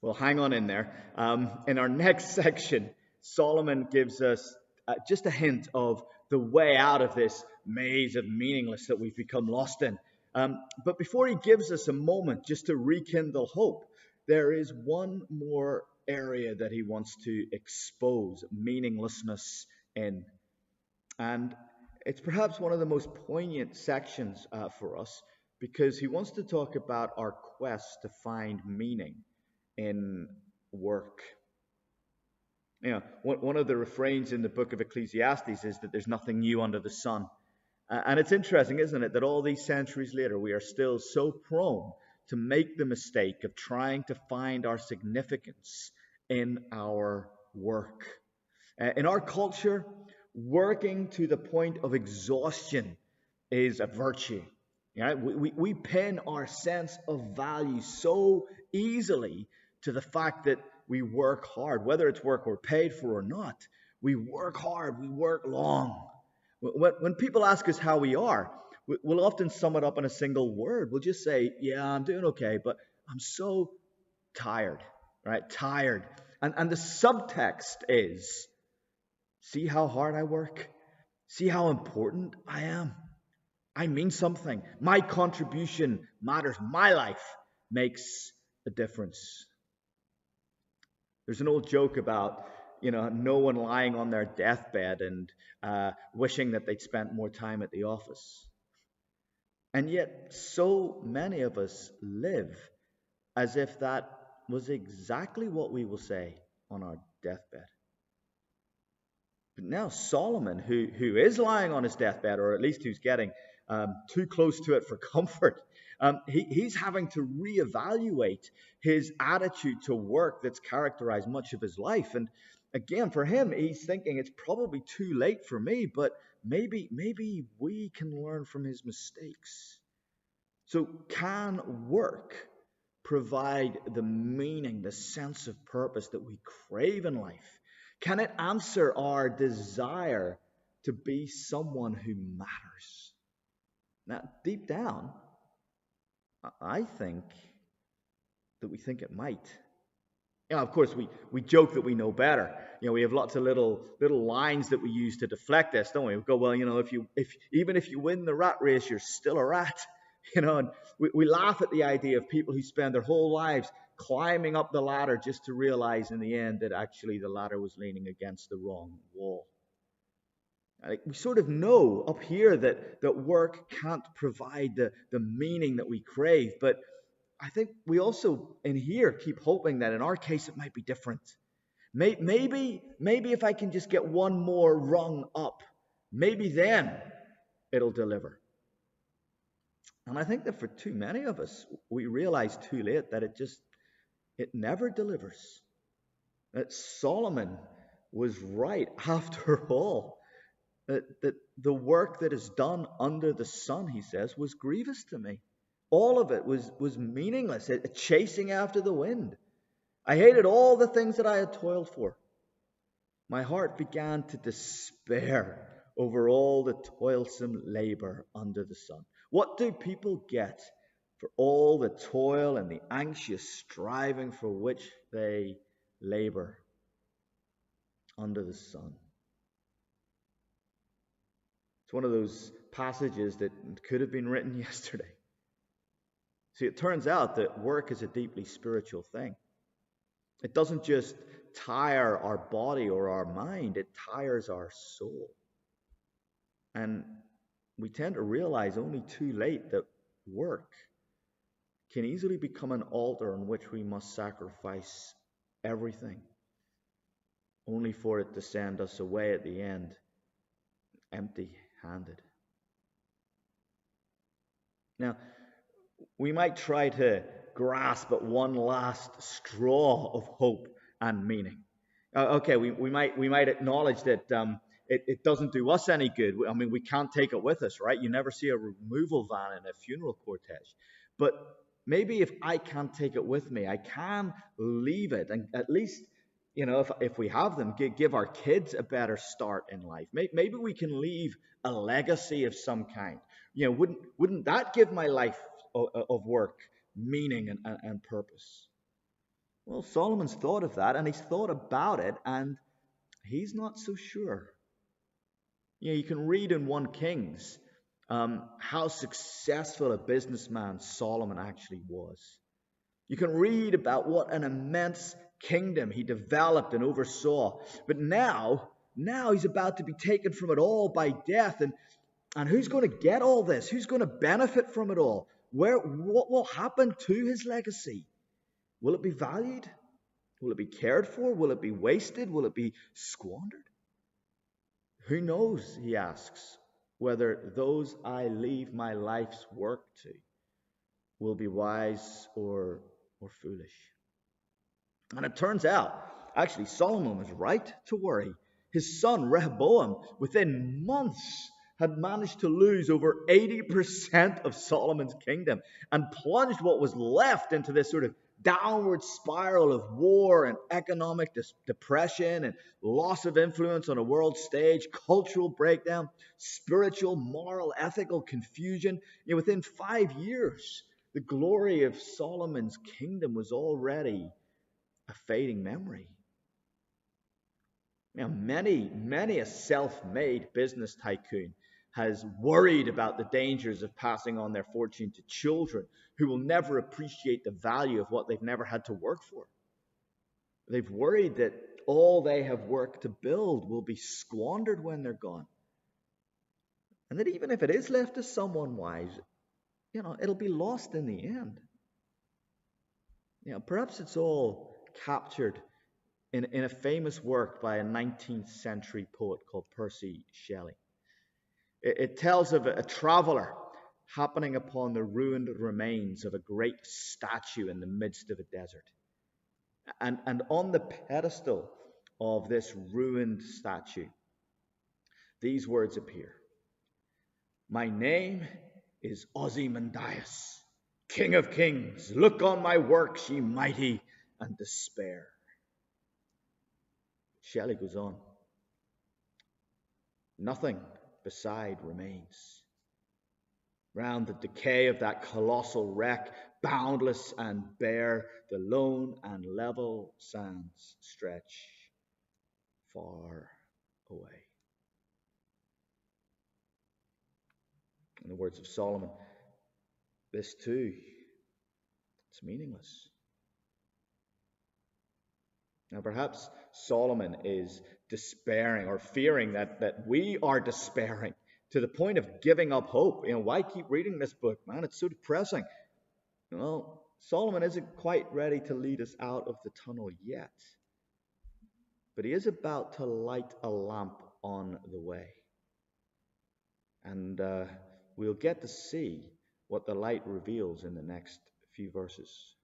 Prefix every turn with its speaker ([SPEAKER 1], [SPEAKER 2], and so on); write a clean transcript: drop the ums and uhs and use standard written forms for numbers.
[SPEAKER 1] Well, hang on in there. In our next section, Solomon gives us just a hint of the way out of this maze of meaningless that we've become lost in. But before he gives us a moment just to rekindle hope, there is one more area that he wants to expose meaninglessness in. And it's perhaps one of the most poignant sections for us because he wants to talk about our quest to find meaning in work. One of the refrains in the book of Ecclesiastes is that there's nothing new under the sun. And it's interesting, isn't it, that all these centuries later, we are still so prone to make the mistake of trying to find our significance in our work. In our culture, working to the point of exhaustion is a virtue. We pin our sense of value so easily to the fact that we work hard, whether it's work we're paid for or not. We work hard, we work long. When people ask us how we are, we'll often sum it up in a single word. We'll just say, yeah, I'm doing okay, but I'm so tired, right? Tired. And the subtext is, see how hard I work? See how important I am? I mean something. My contribution matters. My life makes a difference. There's an old joke about, no one lying on their deathbed and wishing that they'd spent more time at the office. And yet, so many of us live as if that was exactly what we will say on our deathbed. But now Solomon, who is lying on his deathbed, or at least who's getting too close to it for comfort, he's having to reevaluate his attitude to work that's characterized much of his life. And again, for him, he's thinking it's probably too late for me, but maybe we can learn from his mistakes. So can work provide the meaning, the sense of purpose that we crave in life? Can it answer our desire to be someone who matters? Now, deep down, I think that we think it might. Of course, we joke that we know better. We have lots of little lines that we use to deflect this, don't we? We go, well, even if you win the rat race, you're still a rat. And we laugh at the idea of people who spend their whole lives climbing up the ladder just to realize in the end that actually the ladder was leaning against the wrong wall. We sort of know up here that work can't provide the meaning that we crave, but I think we also in here keep hoping that in our case it might be different. Maybe if I can just get one more rung up, maybe then it'll deliver. And I think that for too many of us, we realize too late that it never delivers. That Solomon was right after all. That the work that is done under the sun, he says, was grievous to me. All of it was meaningless, chasing after the wind. I hated all the things that I had toiled for. My heart began to despair over all the toilsome labor under the sun. What do people get for all the toil and the anxious striving for which they labor under the sun? It's one of those passages that could have been written yesterday. See, it turns out that work is a deeply spiritual thing. It doesn't just tire our body or our mind, it tires our soul. And we tend to realize only too late that work can easily become an altar on which we must sacrifice everything, only for it to send us away at the end empty-handed. Now, we might try to grasp at one last straw of hope and meaning. Okay, we might acknowledge that it doesn't do us any good. I mean, we can't take it with us, right? You never see a removal van in a funeral cortege. But maybe if I can't take it with me, I can leave it, and at least, if we have them, give our kids a better start in life. Maybe we can leave a legacy of some kind. Wouldn't that give my life of work meaning and purpose? Well, Solomon's thought of that, and he's thought about it, and he's not so sure. You can read in 1 Kings how successful a businessman Solomon actually was. You can read about what an immense kingdom he developed and oversaw. But now he's about to be taken from it all by death. And who's going to get all this? Who's going to benefit from it all? What will happen to his legacy? Will it be valued? Will it be cared for? Will it be wasted? Will it be squandered? Who knows, he asks, whether those I leave my life's work to will be wise or foolish. And it turns out, actually, Solomon was right to worry. His son, Rehoboam, within months, had managed to lose over 80% of Solomon's kingdom and plunged what was left into this sort of downward spiral of war and economic depression and loss of influence on a world stage, cultural breakdown, spiritual, moral, ethical confusion. Within 5 years, the glory of Solomon's kingdom was already a fading memory. Many a self-made business tycoon has worried about the dangers of passing on their fortune to children who will never appreciate the value of what they've never had to work for. They've worried that all they have worked to build will be squandered when they're gone. And that even if it is left to someone wise, it'll be lost in the end. Perhaps it's all captured in a famous work by a 19th century poet called Percy Shelley. It tells of a traveler happening upon the ruined remains of a great statue in the midst of a desert. And on the pedestal of this ruined statue, these words appear: "My name is Ozymandias, King of Kings. Look on my works, ye mighty, and despair." Shelley goes on: "Nothing beside remains. Round the decay of that colossal wreck, boundless and bare, the lone and level sands stretch far away." In the words of Solomon, this too, it's meaningless. Now, perhaps Solomon is despairing or fearing that we are despairing to the point of giving up hope. Why keep reading this book, man? It's so depressing. Well, Solomon isn't quite ready to lead us out of the tunnel yet, but he is about to light a lamp on the way. And we'll get to see what the light reveals in the next few verses.